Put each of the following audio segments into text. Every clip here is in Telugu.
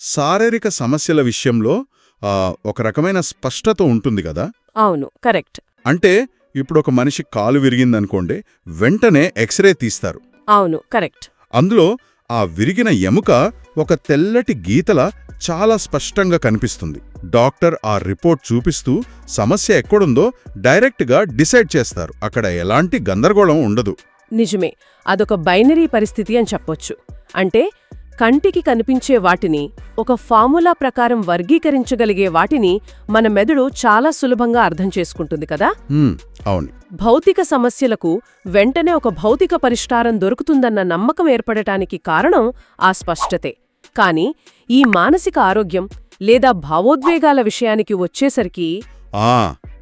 శారీరక సమస్యల విషయంలో ఒక రకమైన స్పష్టత ఉంటుంది కదా. అవును, కరెక్ట్. అంటే ఇప్పుడు ఒక మనిషి కాలు విరిగిందనుకోండి, వెంటనే ఎక్స్రే తీస్తారు. అవును, కరెక్ట్. అందులో ఆ విరిగిన ఎముక ఒక తెల్లటి గీతల చాలా స్పష్టంగా కనిపిస్తుంది. డాక్టర్ ఆ రిపోర్ట్ చూపిస్తూ సమస్య ఎక్కడుందో డైరెక్ట్గా డిసైడ్ చేస్తారు. అక్కడ ఎలాంటి గందరగోళం ఉండదు. నిజమే, అదొక బైనరీ పరిస్థితి అని చెప్పొచ్చు. అంటే కంటికి కనిపించే వాటిని ఒక ఫార్ములా ప్రకారం వర్గీకరించగలిగే వాటిని మన మెదడు చాలా సులభంగా అర్థం చేసుకుంటుంది కదా. అవును. భౌతిక సమస్యలకు వెంటనే ఒక భౌతిక పరిష్కారం దొరుకుతుందన్న నమ్మకం ఏర్పడటానికి కారణం ఆ స్పష్టతే. కాని ఈ మానసిక ఆరోగ్యం లేదా భావోద్వేగాల విషయానికి వచ్చేసరికి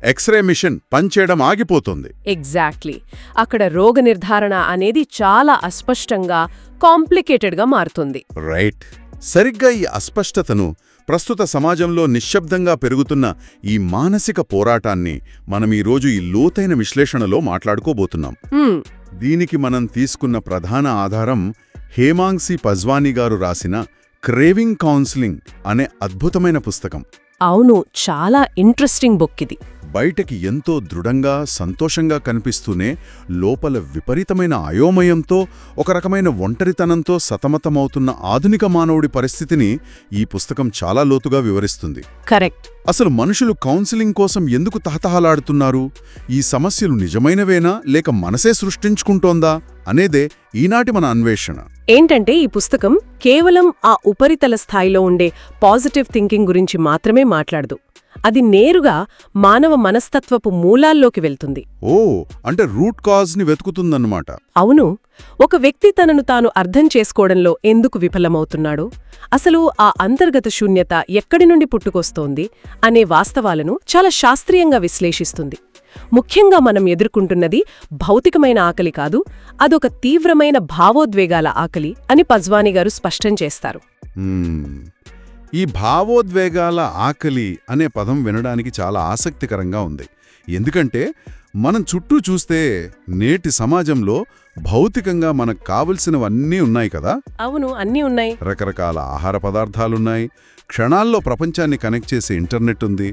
ఎక్స్రే మిషన్ పనిచేయడం ఆగిపోతుంది. ఎగ్జాక్ట్లీ. అక్కడ రోగ నిర్ధారణ అనేది చాలా అస్పష్టంగా, కాంప్లికేటెడ్గా మారుతుంది. రైట్. సరిగ్గా ఈ అస్పష్టతను, ప్రస్తుత సమాజంలో నిశ్శబ్దంగా పెరుగుతున్న ఈ మానసిక పోరాటాన్ని మనం ఈరోజు ఈ లోతైన విశ్లేషణలో మాట్లాడుకోబోతున్నాం. దీనికి మనం తీసుకున్న ప్రధాన ఆధారం హేమాంగ్సి పజ్వానీ గారు రాసిన క్రేవింగ్ కౌన్సిలింగ్ అనే అద్భుతమైన పుస్తకం. అవును, చాలా ఇంట్రెస్టింగ్ బుక్ ఇది. బయటకి ఎంతో దృఢంగా, సంతోషంగా కనిపిస్తూనే లోపల విపరీతమైన అయోమయంతో, ఒక రకమైన ఒంటరితనంతో సతమతమవుతున్న ఆధునిక మానవుడి పరిస్థితిని ఈ పుస్తకం చాలా లోతుగా వివరిస్తుంది. కరెక్ట్. అసలు మనుషులు కౌన్సిలింగ్ కోసం ఎందుకు తహతహలాడుతున్నారు? ఈ సమస్యలు నిజమైనవేనా లేక మనసే సృష్టించుకుంటోందా అనేదే ఈనాటి మన అన్వేషణ. ఏంటంటే ఈ పుస్తకం కేవలం ఆ ఉపరితల స్థాయిలో ఉండే పాజిటివ్ థింకింగ్ గురించి మాత్రమే మాట్లాడదు. అది నేరుగా మానవ మనస్తత్వపు మూలాల్లోకి వెళ్తుంది. అంటే రూట్ కాజ్ని వెతుకుతుందన్నమాట. అవును. ఒక వ్యక్తి తనను తాను అర్థం చేసుకోవడంలో ఎందుకు విఫలమవుతున్నాడు, అసలు ఆ అంతర్గత శూన్యత ఎక్కడి నుండి పుట్టుకొస్తోంది అనే వాస్తవాలను చాలా శాస్త్రీయంగా విశ్లేషిస్తుంది. ముఖ్యంగా మనం ఎదుర్కొంటున్నది భౌతికమైన ఆకలి కాదు, అదొక తీవ్రమైన భావోద్వేగాల ఆకలి అని పజ్వానీ గారు స్పష్టం చేస్తారు. ఈ భావోద్వేగాల ఆకలి అనే పదం వినడానికి చాలా ఆసక్తికరంగా ఉంది. ఎందుకంటే మనం చుట్టూ చూస్తే నేటి సమాజంలో భౌతికంగా మనకు కావలసినవన్నీ ఉన్నాయి కదా. అవును, అన్నీ ఉన్నాయి. రకరకాల ఆహార పదార్థాలున్నాయి, క్షణాల్లో ప్రపంచాన్ని కనెక్ట్ చేసే ఇంటర్నెట్ ఉంది,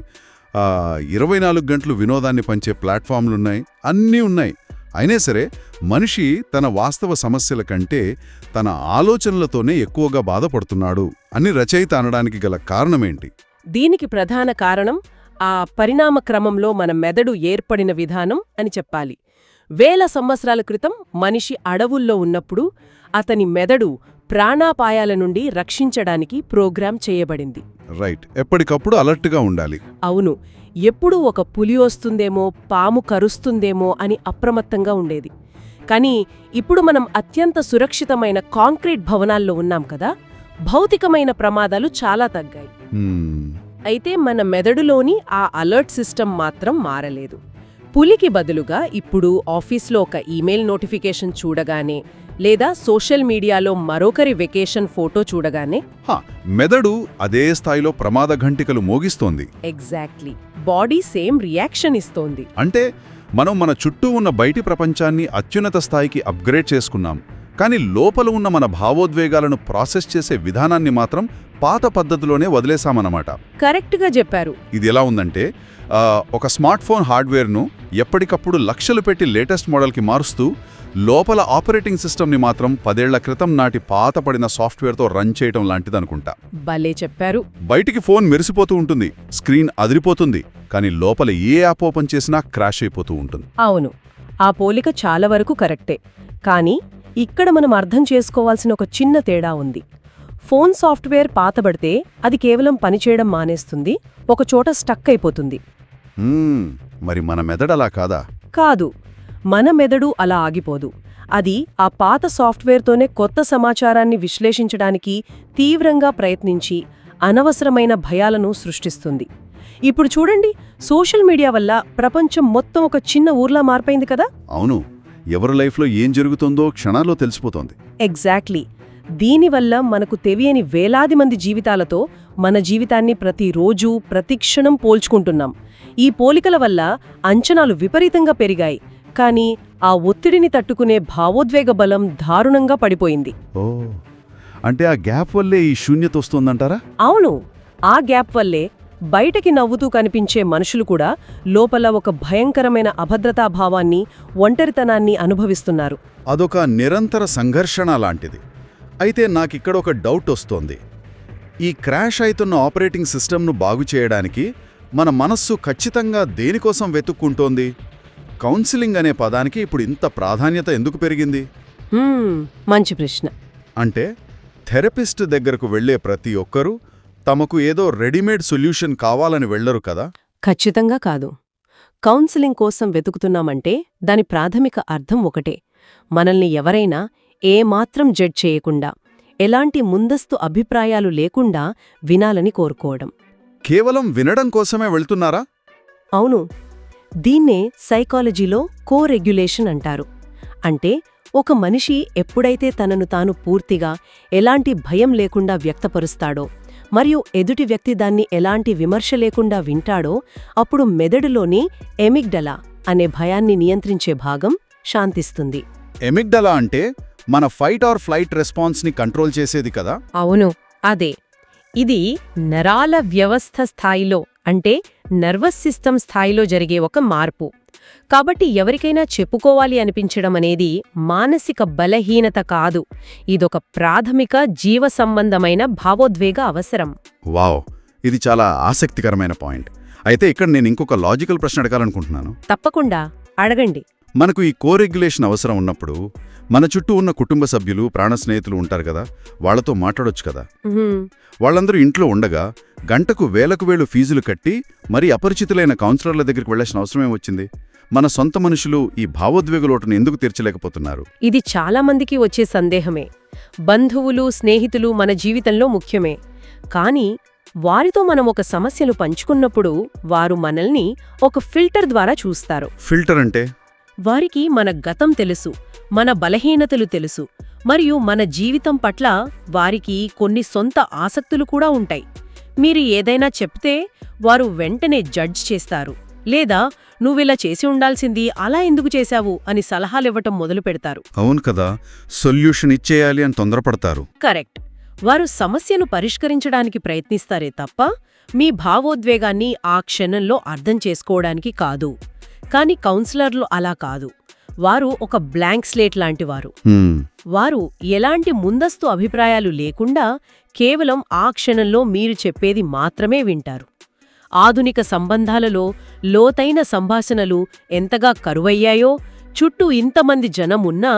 24 గంటలు వినోదాన్ని పంచే ప్లాట్ఫామ్లున్నాయి, అన్నీ ఉన్నాయి. అయినా సరే మనిషి తన వాస్తవ సమస్యల కంటే తన ఆలోచనలతోనే ఎక్కువగా బాధపడుతున్నాడు అని రచయిత అనడానికి గల కారణమేంటి? దీనికి ప్రధాన కారణం ఆ పరిణామ క్రమంలో మన మెదడు ఏర్పడిన విధానం అని చెప్పాలి. వేల సంవత్సరాల క్రితం మనిషి అడవుల్లో ఉన్నప్పుడు అతని మెదడు ప్రాణాపాయాల నుండి రక్షించడానికి ప్రోగ్రాం చేయబడింది. రైట్. ఎప్పటికప్పుడు అలర్ట్గా ఉండాలి. అవును. ఎప్పుడూ ఒక పులి వస్తుందేమో, పాము కరుస్తుందేమో అని అప్రమత్తంగా ఉండేది. కానీ ఇప్పుడు మనం అత్యంత సురక్షితమైన కాంక్రీట్ భవనాల్లో ఉన్నాం కదా, భౌతికమైన ప్రమాదాలు చాలా తగ్గాయి. అయితే మన మెదడులోని ఆ అలర్ట్ సిస్టమ్ మాత్రం మారలేదు. పులికి బదులుగా ఇప్పుడు ఆఫీస్లో ఒక ఈమెయిల్ నోటిఫికేషన్ చూడగానే లేదా సోషల్ మీడియాలో మరొకరి వెకేషన్ ఫోటో చూడగానే మెదడు అదే స్థాయిలో ప్రమాద ఘంటికలు మోగిస్తోంది. ఎగ్జాక్ట్లీ. బాడీ సేమ్ రియాక్షన్ ఇస్తోంది. అంటే మనం మన చుట్టూ ఉన్న బయటి ప్రపంచాన్ని అత్యున్నత స్థాయికి అప్గ్రేడ్ చేసుకున్నాం, కానీ లోపల ఉన్న మన భావోద్వేగాలను ప్రాసెస్ చేసే విధానాన్ని మాత్రం పాత పద్ధతిలోనే వదిలేశామన్నమాట. కరెక్ట్గా చెప్పారు. ఇది ఎలా ఉందంటే ఒక స్మార్ట్ ఫోన్ హార్డ్వేర్ను ఎప్పటికప్పుడు లక్షలు పెట్టి లేటెస్ట్ మోడల్కి మారుస్తూ లోపల ఆపరేటింగ్ సిస్టమ్ని మాత్రం 10 ఏళ్ల క్రితం నాటి పాతపడిన సాఫ్ట్వేర్తో రన్ చేయటం లాంటిదనుకుంటా. భలే చెప్పారు. బయటికి ఫోన్ మెరిసిపోతూ ఉంటుంది, స్క్రీన్ అదిరిపోతుంది, కానీ లోపల ఏ యాప్ ఓపెన్ చేసినా క్రాష్ అయిపోతూ ఉంటుంది. అవును, ఆ పోలిక చాలా వరకు కరెక్టే. కానీ ఇక్కడ మనం అర్థం చేసుకోవాల్సిన ఒక చిన్న తేడా ఉంది. ఫోన్ సాఫ్ట్వేర్ పాతబడితే అది కేవలం పనిచేయడం మానేస్తుంది, ఒకచోట స్టక్ అయిపోతుంది. మరి మన మెదడు అలా కాదా? కాదు, మన మెదడు అలా ఆగిపోదు. అది ఆ పాత సాఫ్ట్వేర్తోనే కొత్త సమాచారాన్ని విశ్లేషించడానికి తీవ్రంగా ప్రయత్నించి అనవసరమైన భయాలను సృష్టిస్తుంది. ఇప్పుడు చూడండి, సోషల్ మీడియా వల్ల ప్రపంచం మొత్తం ఒక చిన్న ఊర్లా మారిపోయింది కదా. అవును, ఎవరి లైఫ్లో ఏం జరుగుతుందో క్షణాల్లో తెలిసిపోతోంది. ఎగ్జాక్ట్లీ. దీనివల్ల మనకు తెలియని వేలాది మంది జీవితాలతో మన జీవితాన్ని ప్రతిరోజూ ప్రతిక్షణం పోల్చుకుంటున్నాం. ఈ పోలికల వల్ల అంచనాలు విపరీతంగా పెరిగాయి, కానీ ఆ ఒత్తిడిని తట్టుకునే భావోద్వేగ బలం దారుణంగా పడిపోయింది. అంటే ఆ గ్యాప్ వల్లే ఈ శూన్యత వస్తుందంటారా? అవును, ఆ గ్యాప్ వల్లే బయటకి నవ్వుతూ కనిపించే మనుషులు కూడా లోపల ఒక భయంకరమైన అభద్రతాభావాన్ని, ఒంటరితనాన్ని అనుభవిస్తున్నారు. అదొక నిరంతర సంఘర్షణ లాంటిది. అయితే నాకిక్కడ ఒక డౌట్ వస్తోంది. ఈ క్రాష్ అవుతున్న ఆపరేటింగ్ సిస్టమ్ను బాగు చేయడానికి మన మనస్సు ఖచ్చితంగా దేనికోసం వెతుక్కుంటోంది? కౌన్సిలింగ్ అనే పదానికి ఇప్పుడు ఇంత ప్రాధాన్యత ఎందుకు పెరిగింది? మంచి ప్రశ్న. అంటే థెరపిస్ట్ దగ్గరకు వెళ్లే ప్రతి ఒక్కరూ తమకు ఏదో రెడీమేడ్ సొల్యూషన్ కావాలని వెళ్లరు కదా? ఖచ్చితంగా కాదు. కౌన్సిలింగ్ కోసం వెతుకుతున్నామంటే దాని ప్రాథమిక అర్థం ఒకటే: మనల్ని ఎవరైనా ఏమాత్రం జడ్జ్ చేయకుండా, ఎలాంటి ముందస్తు అభిప్రాయాలు లేకుండా వినాలని కోరుకోవడం. కేవలం వినడం కోసమే వెళ్తున్నారా? అవును. దీన్నే సైకాలజీలో కోరెగ్యులేషన్ అంటారు. అంటే ఒక మనిషి ఎప్పుడైతే తనను తాను పూర్తిగా, ఎలాంటి భయం లేకుండా వ్యక్తపరుస్తాడో, మరియు ఎదుటి వ్యక్తి దాన్ని ఎలాంటి విమర్శ లేకుండా వింటాడో, అప్పుడు మెదడులోని ఎమిగ్డలా అనే భయాన్ని నియంత్రించే భాగం శాంతిస్తుంది. ఎమిగ్డలా అంటే మన ఫైట్ ఆర్ ఫ్లైట్ రెస్పాన్స్ని కంట్రోల్ చేసేది కదా? అవును, అదే. ఇది నరాల వ్యవస్థ స్థాయిలో, అంటే నర్వస్ సిస్టమ్ స్థాయిలో జరిగే ఒక మార్పు. కాబట్టి ఎవరికైనా చెప్పుకోవాలి అనిపించడం అనేది మానసిక బలహీనత కాదు, ఇదొక ప్రాథమిక జీవసంబంధమైన భావోద్వేగ అవసరం. వావ్, ఇది చాలా ఆసక్తికరమైన పాయింట్. అయితే ఇక్కడ నేను ఇంకొక లాజికల్ ప్రశ్న అడగాలనుకుంటున్నాను. తప్పకుండా అడగండి. మనకు ఈ కోరెగ్యులేషన్ అవసరం ఉన్నప్పుడు మన చుట్టూ ఉన్న కుటుంబ సభ్యులు, ప్రాణ స్నేహితులు ఉంటారు కదా, వాళ్లతో మాట్లాడొచ్చు కదా. వాళ్ళందరూ ఇంట్లో ఉండగా గంటకు వేలకు వేలు ఫీజులు కట్టి మరి అపరిచితులైన కౌన్సిలర్ల దగ్గరికి వెళ్లాల్సిన అవసరమే వచ్చింది. మన సొంత మనుషులు ఈ భావోద్వేగ లోటును ఎందుకు తీర్చలేకపోతున్నారు? ఇది చాలా మందికి వచ్చే సందేహమే. బంధువులు, స్నేహితులు మన జీవితంలో ముఖ్యమే. కానీ వారితో మనం ఒక సమస్యను పంచుకున్నప్పుడు వారు మనల్ని ఒక ఫిల్టర్ ద్వారా చూస్తారు. ఫిల్టర్ అంటే? వారికి మన గతం తెలుసు, మన బలహీనతలు తెలుసు, మరియు మన జీవితం పట్ల వారికి కొన్ని సొంత ఆసక్తులు కూడా ఉంటాయి. మీరు ఏదైనా చెప్తే వారు వెంటనే జడ్జ్ చేస్తారు, లేదా నువ్విలా చేసి ఉండాల్సింది, అలా ఎందుకు చేశావు అని సలహాలివ్వటం మొదలుపెడతారు. అవును కదా, సొల్యూషన్ ఇచ్చేయాలి అని తొందరపడతారు. కరెక్ట్. వారు సమస్యను పరిష్కరించడానికి ప్రయత్నిస్తారే తప్ప మీ భావోద్వేగాన్ని ఆ క్షణంలో అర్థం చేసుకోవడానికి కాదు. కాని కౌన్సిలర్లు అలా కాదు. వారు ఒక బ్లాంక్ స్లేట్ లాంటివారు. వారు ఎలాంటి ముందస్తు అభిప్రాయాలు లేకుండా కేవలం ఆ క్షణంలో మీరు చెప్పేది మాత్రమే వింటారు. ఆధునిక సంబంధాలలో లోతైన సంభాషణలు ఎంతగా కరువయ్యాయో, చుట్టూ ఇంతమంది జనం ఉన్నా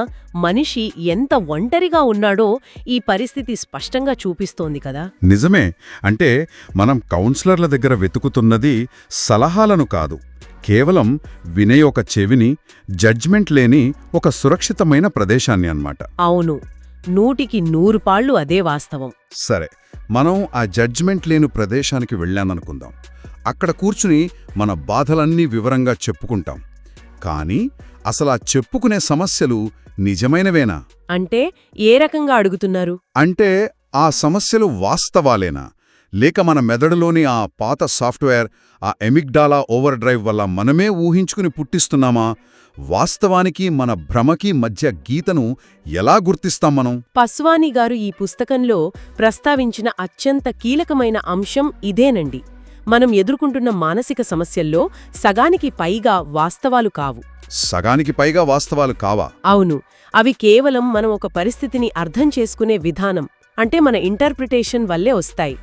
మనిషి ఎంత ఒంటరిగా ఉన్నాడో ఈ పరిస్థితి స్పష్టంగా చూపిస్తోంది కదా. నిజమే. అంటే మనం కౌన్సిలర్ల దగ్గర వెతుకుతున్నది సలహాలను కాదు, కేవలం వినే ఒక చెవిని, జడ్జ్మెంట్ లేని ఒక సురక్షితమైన ప్రదేశాన్ని అన్నమాట. అవును, 100% పాళ్ళు అదే వాస్తవం. సరే, మనం ఆ జడ్జ్మెంట్ లేని ప్రదేశానికి వెళ్ళామనుకుందాం. అక్కడ కూర్చుని మన బాధలన్నీ వివరంగా చెప్పుకుంటాం. కానీ అసలు ఆ చెప్పుకునే సమస్యలు నిజమైనవేనా? అంటే ఏ రకంగా అడుగుతున్నారు? అంటే ఆ సమస్యలు వాస్తవాలేనా, లేక మన మెదడులోని ఆ పాత సాఫ్ట్వేర్, ఆ ఎమిగ్డాలా ఓవర్ డ్రైవ్ వల్ల మనమే ఊహించుకుని పుట్టిస్తున్నామా? వాస్తవానికి మన భ్రమకి మధ్య గీతను ఎలా గుర్తిస్తాం మనం? పస్వాని గారు ఈ పుస్తకంలో ప్రస్తావించిన అత్యంత కీలకమైన అంశం ఇదేనండి. మనం ఎదుర్కొంటున్న మానసిక సమస్యల్లో సగానికి పైగా వాస్తవాలు కావు. సగానికి పైగా వాస్తవాలు కావా? అవును, అవి కేవలం మనం ఒక పరిస్థితిని అర్థం చేసుకునే విధానం, అంటే మన ఇంటర్ప్రిటేషన్ వల్లే వస్తాయి.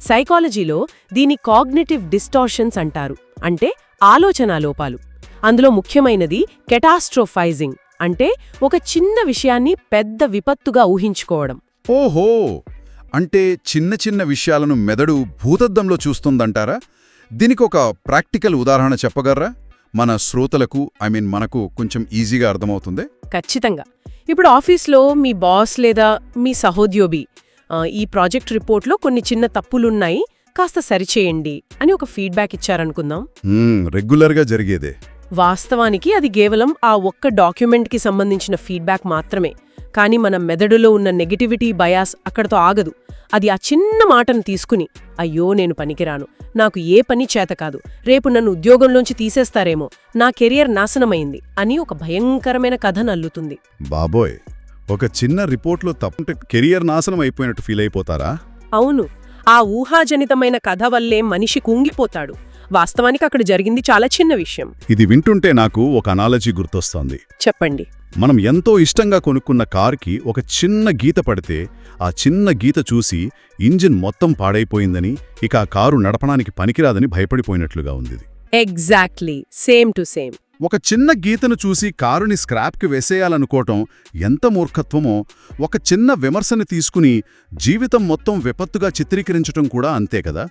సైకాలజీలో దీని కాగ్నిటివ్ డిస్టార్షన్స్ అంటారు, అంటే ఆలోచనా లోపాలు. అందులో ముఖ్యమైనది కెటాస్ట్రోఫైజింగ్, అంటే ఒక చిన్న విషయాన్ని పెద్ద విపత్తుగా ఊహించుకోవడం. ఓహో, అంటే చిన్న చిన్న విషయాలను మెదడు భూతద్దంలో చూస్తుందంటారా? దీనికొక ప్రాక్టికల్ ఉదాహరణ చెప్పగలరా? మన శ్రోతలకు, మనకు కొంచెం ఈజీగా అర్థమవుతుంది. ఖచ్చితంగా. ఇప్పుడు ఆఫీస్లో మీ బాస్ లేదా మీ సహోద్యోగి ఈ ప్రాజెక్ట్ రిపోర్ట్లో కొన్ని చిన్న తప్పులున్నాయి, కాస్త సరిచేయండి అని ఒక ఫీడ్బ్యాక్ ఇచ్చారనుకుందాం. రెగ్యులర్గా జరిగేదే. వాస్తవానికి అది కేవలం ఆ ఒక్క డాక్యుమెంట్కి సంబంధించిన ఫీడ్బ్యాక్ మాత్రమే. కానీ మన మెదడులో ఉన్న నెగటివిటీ బయాస్ అక్కడతో ఆగదు. అది ఆ చిన్న మాటను తీసుకుని, అయ్యో నేను పనికిరాను, నాకు ఏ పని చేత కాదు, రేపు నన్ను ఉద్యోగంలోంచి తీసేస్తారేమో, నా కెరియర్ నాశనమైంది అని ఒక భయంకరమైన కథ నల్లుతుంది. బాబోయ్, ఒక చిన్న రిపోర్ట్లో తప్పుంటే కెరియర్ నాశనం అయిపోయినట్టు ఫీల్ అయిపోతారా? అవును, ఆ ఊహాజనితమైన కథ వల్లే మనిషి కుంగిపోతాడు. వాస్తవానికి అక్కడ జరిగింది చాలా చిన్న విషయం. ఇది వింటుంటే నాకు ఒక అనాలజీ గుర్తొస్తోంది. చెప్పండి. మనం ఎంతో ఇష్టంగా కొనుక్కున్న కార్కి ఒక చిన్న గీత పడితే ఆ చిన్న గీత చూసి ఇంజిన్ మొత్తం పాడైపోయిందని, ఇక ఆ కారు నడపడానికి పనికిరాదని భయపడిపోయినట్లుగా ఉంది. Exactly same to same. ఒక చిన్న గీతను చూసి కారుని స్క్రాప్కి వేసేయాలనుకోవటం ఎంత మూర్ఖత్వమో, ఒక చిన్న విమర్శని తీసుకుని జీవితం మొత్తం విపత్తుగా చిత్రీకరించటం కూడా అంతే కదా.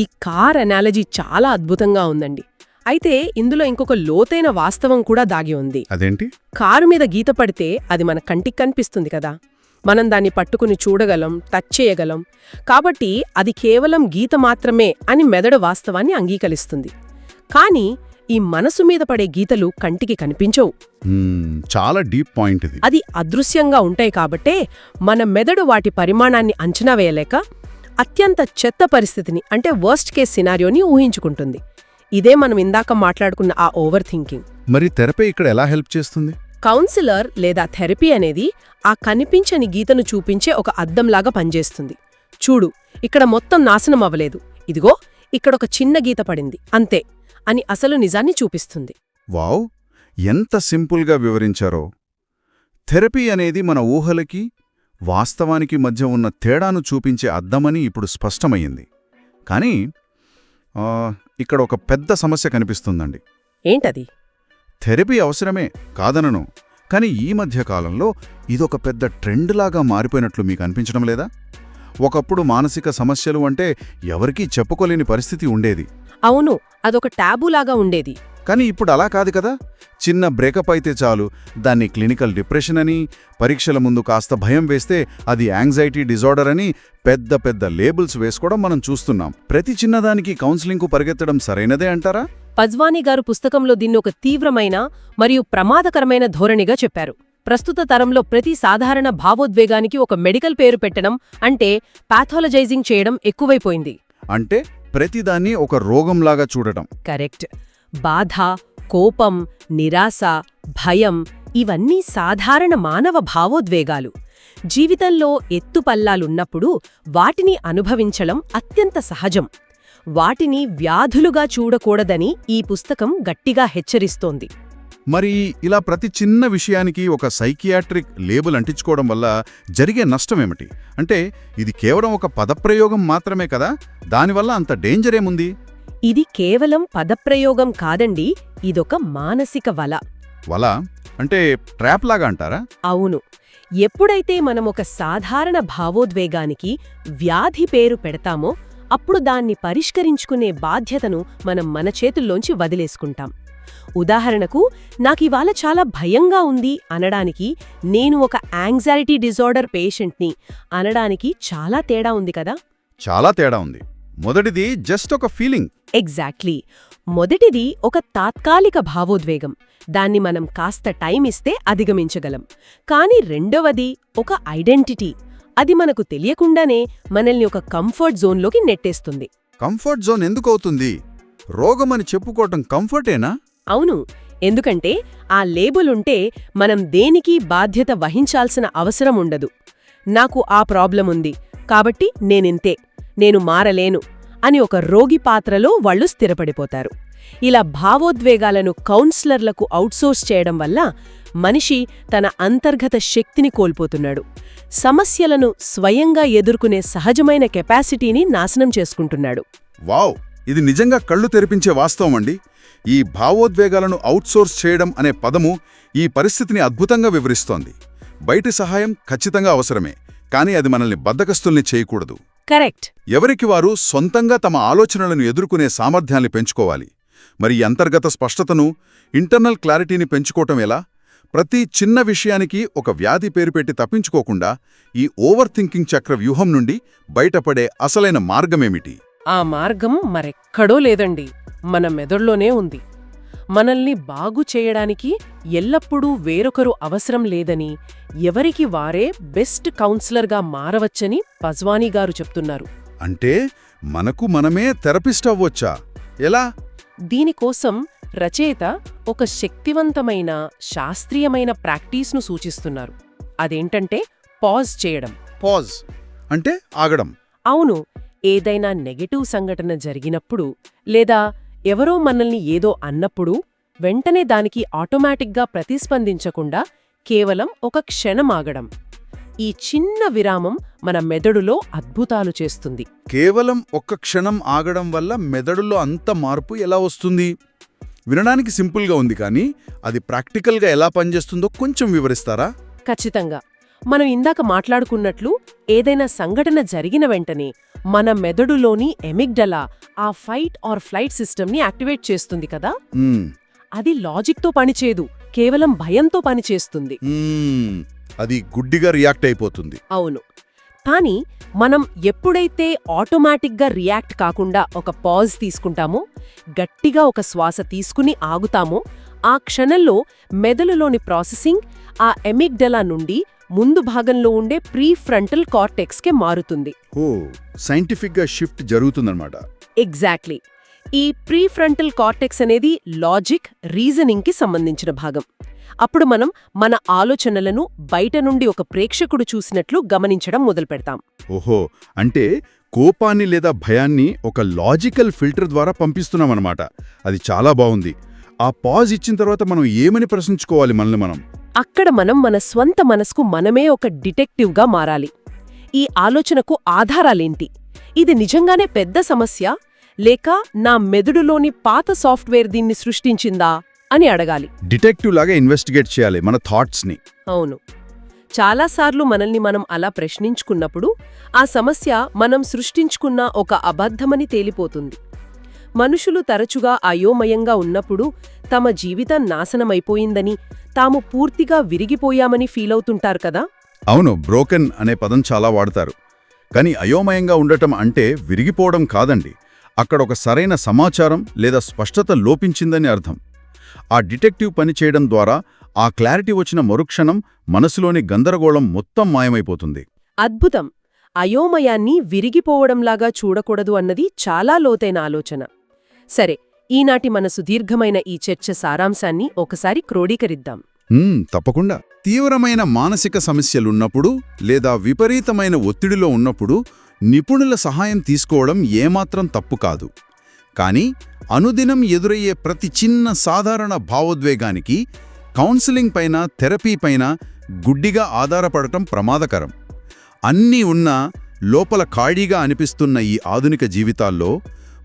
ఈ కార్ అనాలజీ చాలా అద్భుతంగా ఉందండి. అయితే ఇందులో ఇంకొక లోతైన వాస్తవం కూడా దాగి ఉంది. అదేంటి? కారు మీద గీత పడితే అది మన కంటికి కనిపిస్తుంది కదా, మనం దాన్ని పట్టుకుని చూడగలం, టచ్ చేయగలం. కాబట్టి అది కేవలం గీత మాత్రమే అని మెదడు వాస్తవాన్ని అంగీకరిస్తుంది. కానీ ఈ మనసు మీద పడే గీతలు కంటికి కనిపించవు. చాలా డీప్ పాయింట్ ఇది. అది అదృశ్యంగా ఉంటాయి కాబట్టే మన మెదడు వాటి పరిమాణాన్ని అంచనా వేయలేక అత్యంత చెత్త పరిస్థితిని, అంటే వర్స్ట్ కేస్ సినారియోని ఊహించుకుంటుంది. ఇదే మనం ఇందాక మాట్లాడుకున్న ఆ ఓవర్ థింకింగ్. మరి థెరపీ ఇక్కడ ఎలా హెల్ప్ చేస్తుంది? కౌన్సిలర్ లేదా థెరపీ అనేది ఆ కనిపించని గీతను చూపించే ఒక అద్దంలాగా పనిచేస్తుంది. చూడు, ఇక్కడ మొత్తం నాశనం అవ్వలేదు, ఇదిగో ఇక్కడొక చిన్న గీత పడింది అంతే అని అసలు నిజాన్ని చూపిస్తుంది. వావ్, ఎంత సింపుల్గా వివరించారో. థెరపీ అనేది మన ఊహలకి వాస్తవానికి మధ్య ఉన్న తేడాను చూపించే అద్దమని ఇప్పుడు స్పష్టమయ్యింది. కానీ ఇక్కడ ఒక పెద్ద సమస్య కనిపిస్తుందండి. ఏంటది? థెరపీ అవసరమే, కాదనను. కానీ ఈ మధ్యకాలంలో ఇదొక పెద్ద ట్రెండ్లాగా మారిపోయినట్లు మీకు అనిపించడం లేదా? ఒకప్పుడు మానసిక సమస్యలు అంటే ఎవరికీ చెప్పుకోలేని పరిస్థితి ఉండేది. అవును, అదొక టాబూలాగా ఉండేది. కానీ ఇప్పుడు అలా కాదు కదా. చిన్న బ్రేకప్ అయితే చాలు దాన్ని క్లినికల్ డిప్రెషన్ అని, పరీక్షల ముందు కాస్త భయం వేస్తే అది యాంగ్జైటీ డిజార్డర్ అని పెద్ద పెద్ద లేబుల్స్ వేసుకోవడం మనం చూస్తున్నాం. ప్రతి చిన్నదానికి కౌన్సిలింగ్కు పరిగెత్తడం సరైనదే అంటారా? పజ్వానీ గారు పుస్తకంలో దీన్ని ఒక తీవ్రమైన మరియు ప్రమాదకరమైన ధోరణిగా చెప్పారు. ప్రస్తుత తరంలో ప్రతి సాధారణ భావోద్వేగానికి ఒక మెడికల్ పేరు పెట్టడం, అంటే పాథాలజైజింగ్ చేయడం ఎక్కువైపోయింది. అంటే ప్రతిదాన్ని ఒక రోగంలాగా చూడటం. కరెక్ట్. బాధ, కోపం, నిరాశ, భయం ఇవన్నీ సాధారణ మానవ భావోద్వేగాలు. జీవితంలో ఎత్తుపల్లాలున్నప్పుడు వాటిని అనుభవించడం అత్యంత సహజం. వాటిని వ్యాధులుగా చూడకూడదని ఈ పుస్తకం గట్టిగా హెచ్చరిస్తోంది. మరి ఇలా ప్రతి చిన్న విషయానికి ఒక సైకియాట్రిక్ లేబుల్ అంటించుకోవడం వల్ల జరిగే నష్టమేమిటి? అంటే ఇది కేవలం ఒక పదప్రయోగం మాత్రమే కదా, దానివల్ల అంత డేంజర్ ఏముంది? ఇది కేవలం పదప్రయోగం కాదండి, ఇదొక మానసిక వల. వల అంటే ట్రాప్ లాగా అంటారా? అవును. ఎప్పుడైతే మనం ఒక సాధారణ భావోద్వేగానికి వ్యాధి పేరు పెడతామో అప్పుడు దాన్ని పరిష్కరించుకునే బాధ్యతను మనం మన చేతుల్లోంచి వదిలేసుకుంటాం. ఉదాహరణకు, నాకివాళ చాలా భయంగా ఉంది అనడానికి, నేను ఒక యాంగ్జైటీ డిజార్డర్ పేషెంట్ని అనడానికి చాలా తేడా ఉంది కదా. చాలా తేడా ఉంది. మొదటిది జస్ట్ ఒక ఫీలింగ్. ఎగ్జాక్ట్లీ. మొదటిది ఒక తాత్కాలిక భావోద్వేగం, దాన్ని మనం కాస్త టైం ఇస్తే అధిగమించగలం. కానీ రెండవది ఒక ఐడెంటిటీ, అది మనకు తెలియకుండానే మనల్ని ఒక కంఫర్ట్ జోన్లోకి నెట్టేస్తుంది. కంఫర్ట్ జోన్ ఎందుకవుతుంది? రోగమని చెప్పుకోవటం కంఫర్టేనా? అవును, ఎందుకంటే ఆ లేబుల్ ఉంటే మనం దేనికి బాధ్యత వహించాల్సిన అవసరం ఉండదు. నాకు ఆ ప్రాబ్లం ఉంది కాబట్టి నేనింతే, నేను మారలేను అని ఒక రోగి పాత్రలో వాళ్ళు స్థిరపడిపోతారు. ఇలా భావోద్వేగాలను కౌన్సిలర్లకు అవుట్సోర్స్ చేయడం వల్ల మనిషి తన అంతర్గత శక్తిని కోల్పోతున్నాడు. సమస్యలను స్వయంగా ఎదుర్కొనే సహజమైన కెపాసిటీని నాశనం చేసుకుంటున్నాడు. వావ్, ఇది నిజంగా కళ్ళు తెరిపించే వాస్తవం అండి. ఈ భావోద్వేగాలను అవుట్సోర్స్ చేయడం అనే పదము ఈ పరిస్థితిని అద్భుతంగా వివరిస్తోంది. బయటి సహాయం ఖచ్చితంగా అవసరమే, కానీ అది మనల్ని బద్ధకస్తుల్ని చేయకూడదు. కరెక్ట్. ఎవరికి వారు సొంతంగా తమ ఆలోచనలను ఎదుర్కొనే సామర్థ్యాన్ని పెంచుకోవాలి. మరి ఈ అంతర్గత స్పష్టతను, ఇంటర్నల్ క్లారిటీని పెంచుకోవటం ఎలా? ప్రతి చిన్న విషయానికి ఒక వ్యాధి పేరు పెట్టి తప్పించుకోకుండా ఈ ఓవర్ థింకింగ్ చక్ర వ్యూహం నుండి బయటపడే అసలైన మార్గమేమిటి? ఆ మార్గం మరెక్కడో లేదండి, మన మెదడులోనే ఉంది. మనల్ని బాగు చేయడానికి ఎల్లప్పుడూ వేరొకరు అవసరం లేదని, ఎవరికి వారే బెస్ట్ కౌన్సిలర్గా మారవచ్చని పజ్వానీ గారు చెప్తున్నారు. అంటే మనకు మనమే థెరపిస్ట్ అవ్వొచ్చా? ఎలా? దీనికోసం రచయిత ఒక శక్తివంతమైన శాస్త్రీయమైన ప్రాక్టీస్ను సూచిస్తున్నారు. అదేంటంటే పాజ్ చేయడం. పాజ్ అంటే ఆగడం. అవును, ఏదైనా నెగటివ్ సంఘటన జరిగినప్పుడు లేదా ఎవరో మనల్ని ఏదో అన్నప్పుడు వెంటనే దానికి ఆటోమేటిక్గా ప్రతిస్పందించకుండా కేవలం ఒక క్షణం ఆగడం. ఈ చిన్న విరామం మన మెదడులో అద్భుతాలు చేస్తుంది. కేవలం ఒక్క క్షణం ఆగడం వల్ల మెదడులో అంత మార్పు ఎలా వస్తుంది? వినడానికి సింపుల్గా ఉంది, కానీ అది ప్రాక్టికల్గా ఎలా పనిచేస్తుందో కొంచెం వివరిస్తారా? ఖచ్చితంగా. మనం ఇందాక మాట్లాడుకున్నట్లు ఏదైనా సంఘటన జరిగిన వెంటనే మన మెదడులోని ఎమిగ్డలా ఆ ఫైట్ ఆర్ ఫ్లైట్ సిస్టమ్ని యాక్టివేట్ చేస్తుంది కదా. అది లాజిక్తో పనిచేయదు, కేవలం భయంతో పనిచేస్తుంది. అది గుడ్డిగా రియాక్ట్ అయిపోతుంది. అవును. కానీ మనం ఎప్పుడైతే ఆటోమేటిక్గా రియాక్ట్ కాకుండా ఒక పాజ్ తీసుకుంటామో, గట్టిగా ఒక శ్వాస తీసుకుని ఆగుతామో, ఆ క్షణంలో మెదడులోని ప్రాసెసింగ్ ఆ ఎమిగ్డలా నుండి ముందు భాగంలో ఉండే ప్రీఫ్రంటల్ కార్టెక్స్కే మారుతుంది. ఓ, సైంటిఫిక్గా షిఫ్ట్ జరుగుతుందన్నమాట. ఎగ్జాక్ట్లీ. ఈ ప్రీఫ్రంటల్ కార్టెక్స్ అనేది లాజిక్, రీజనింగ్కి సంబంధించిన భాగం. అప్పుడు మనం మన ఆలోచనలను బయట నుండి ఒక ప్రేక్షకుడు చూసినట్లు గమనించడం మొదలుపెడతాం. ఓహో, అంటే కోపాన్ని లేదా భయాన్ని ఒక లాజికల్ ఫిల్టర్ ద్వారా పంపిస్తున్నామన్నమాట. అది చాలా బాగుంది. ఆ పాజ్ ఇచ్చిన తర్వాత మనం ఏమని ప్రశ్నించుకోవాలి మనల్ని మనం? అక్కడ మనం మన స్వంత మనసుకు మనమే ఒక డిటెక్టివ్గా మారాలి. ఈ ఆలోచనకు ఆధారాలేంటి? ఇది నిజంగానే పెద్ద సమస్య, లేక నా మెదడులోని పాత సాఫ్ట్వేర్ దీన్ని సృష్టించిందా అని అడగాలి. డిటెక్టివ్ లాగా ఇన్వెస్టిగేట్ చేయాలి మన థాట్స్ని. అవును. చాలాసార్లు మనల్ని మనం అలా ప్రశ్నించుకున్నప్పుడు ఆ సమస్య మనం సృష్టించుకున్న ఒక అబద్ధమని తేలిపోతుంది. మనుషులు తరచుగా అయోమయంగా ఉన్నప్పుడు తమ జీవితం నాశనమైపోయిందని, తాము పూర్తిగా విరిగిపోయామని ఫీలవుతుంటారు కదా. అవును, బ్రోకెన్ అనే పదం చాలా వాడతారు. కానీ అయోమయంగా ఉండటం అంటే విరిగిపోవడం కాదండి. అక్కడ ఒక సరైన సమాచారం లేదా స్పష్టత లోపించిందని అర్థం. ఆ డిటెక్టివ్ పని చేయడం ద్వారా ఆ క్లారిటీ వచ్చిన మరుక్షణం మనసులోని గందరగోళం మొత్తం మాయమైపోతుంది. అద్భుతం. అయోమయాన్ని విరిగిపోవడంలాగా చూడకూడదు అన్నది చాలా లోతైన ఆలోచన. సరే, ఈనాటి మన సుదీర్ఘమైన ఈ చర్చ సారాంశాన్ని ఒకసారి క్రోడీకరిద్దాం. తప్పకుండా. తీవ్రమైన మానసిక సమస్యలున్నప్పుడు లేదా విపరీతమైన ఒత్తిడిలో ఉన్నప్పుడు నిపుణుల సహాయం తీసుకోవడం ఏమాత్రం తప్పు కాదు. కానీ అనుదినం ఎదురయ్యే ప్రతి చిన్న సాధారణ భావోద్వేగానికి కౌన్సిలింగ్ పైన, థెరపీ పైన గుడ్డిగా ఆధారపడటం ప్రమాదకరం. అన్నీ ఉన్నా లోపల ఖాళీగా అనిపిస్తున్న ఈ ఆధునిక జీవితాల్లో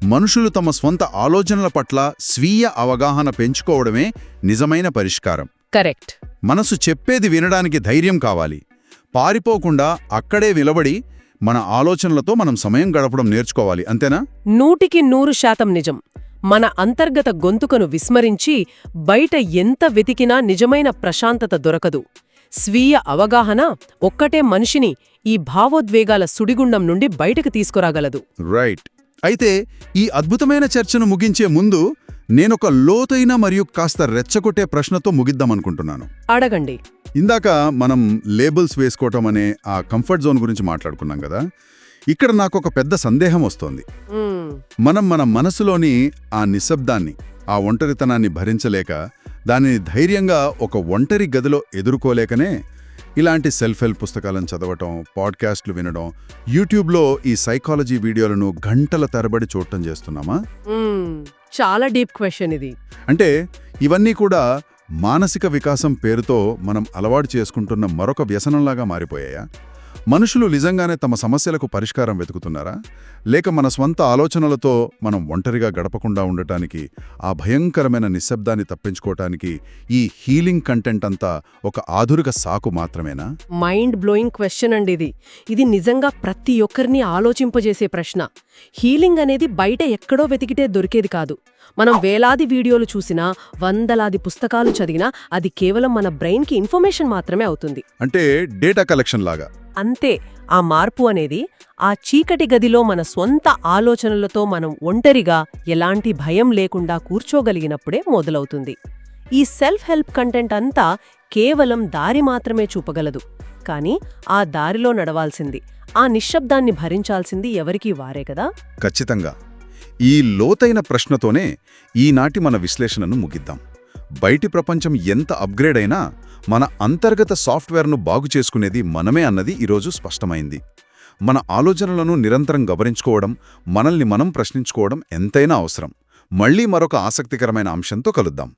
మనుషులు తమ స్వంత ఆలోచనల పట్ల స్వీయ అవగాహన పెంచుకోవడమే నిజమైన పరిష్కారం. కరెక్ట్. మనసు చెప్పేది వినడానికి ధైర్యం కావాలి. పారిపోకుండా అక్కడే నిలబడి మన ఆలోచనలతో మనం సమయం గడపడం నేర్చుకోవాలి. అంతేనా? 100% నిజం. మన అంతర్గత గొంతుకను విస్మరించి బయట ఎంత వెతికినా నిజమైన ప్రశాంతత దొరకదు. స్వీయ అవగాహన ఒక్కటే మనిషిని ఈ భావోద్వేగాల సుడిగుండం నుండి బయటకు తీసుకురాగలదు. రైట్. అయితే ఈ అద్భుతమైన చర్చను ముగించే ముందు నేనొక లోతైన మరియు కాస్త రెచ్చగొట్టే ప్రశ్నతో ముగిద్దామనుకుంటున్నాను. అడగండి. ఇందాక మనం లేబుల్స్ వేసుకోవటం అనే ఆ కంఫర్ట్ జోన్ గురించి మాట్లాడుకున్నాం కదా. ఇక్కడ నాకొక పెద్ద సందేహం వస్తోంది. మనం మన మనసులోని ఆ నిశ్శబ్దాన్ని, ఆ ఒంటరితనాన్ని భరించలేక, దానిని ధైర్యంగా ఒక ఒంటరి గదిలో ఎదుర్కోలేకనే ఇలాంటి సెల్ఫ్ హెల్ప్ పుస్తకాలను చదవటం, పాడ్కాస్ట్లు వినడం, యూట్యూబ్లో ఈ సైకాలజీ వీడియోలను గంటల తరబడి చూడటం చేస్తున్నామా? చాలా డీప్ క్వశ్చన్ ఇది. అంటే ఇవన్నీ కూడా మానసిక వికాసం పేరుతో మనం అలవాటు చేసుకుంటున్న మరొక వ్యసనంలాగా మారిపోయాయా? మనుషులు నిజంగానే తమ సమస్యలకు పరిష్కారం వెతుకుతున్నారా? లేక మన స్వంత ఆలోచనలతో మనం ఒంటరిగా గడపకుండా ఉండటానికి, ఆ భయంకరమైన నిశ్శబ్దాన్ని తప్పించుకోవటానికి ఈ హీలింగ్ కంటెంట్ అంతా ఒక ఆధునిక సాకు మాత్రమేనా? మైండ్ బ్లోయింగ్ క్వశ్చన్ అండి ఇది. ఇది నిజంగా ప్రతి ఒక్కరిని ఆలోచింపజేసే ప్రశ్న. హీలింగ్ అనేది బయట ఎక్కడో వెతికితే దొరికేది కాదు. మనం వేలాది వీడియోలు చూసినా, వందలాది పుస్తకాలు చదివినా అది కేవలం మన బ్రెయిన్కి ఇన్ఫర్మేషన్ మాత్రమే అవుతుంది. అంటే డేటా కలెక్షన్ లాగా. అంతే. ఆ మార్పు అనేది ఆ చీకటి గదిలో మన స్వంత ఆలోచనలతో మనం ఒంటరిగా, ఎలాంటి భయం లేకుండా కూర్చోగలిగినప్పుడే మొదలవుతుంది. ఈ సెల్ఫ్ హెల్ప్ కంటెంట్ అంతా కేవలం దారి మాత్రమే చూపగలదు. కానీ ఆ దారిలో నడవాల్సింది, ఆ నిశ్శబ్దాన్ని భరించాల్సింది ఎవరికీ వారే కదా. ఖచ్చితంగా. ఈ లోతైన ప్రశ్నతోనే ఈనాటి మన విశ్లేషణను ముగిద్దాం. బయటి ప్రపంచం ఎంత అప్గ్రేడ్ అయినా మన అంతర్గత సాఫ్ట్వేర్ను బాగు చేసుకునేది మనమే అన్నది ఈరోజు స్పష్టమైంది. మన ఆలోచనలను నిరంతరం గమనించుకోవడం, మనల్ని మనం ప్రశ్నించుకోవడం ఎంతైనా అవసరం. మళ్ళీ మరొక ఆసక్తికరమైన అంశంతో కలుద్దాం.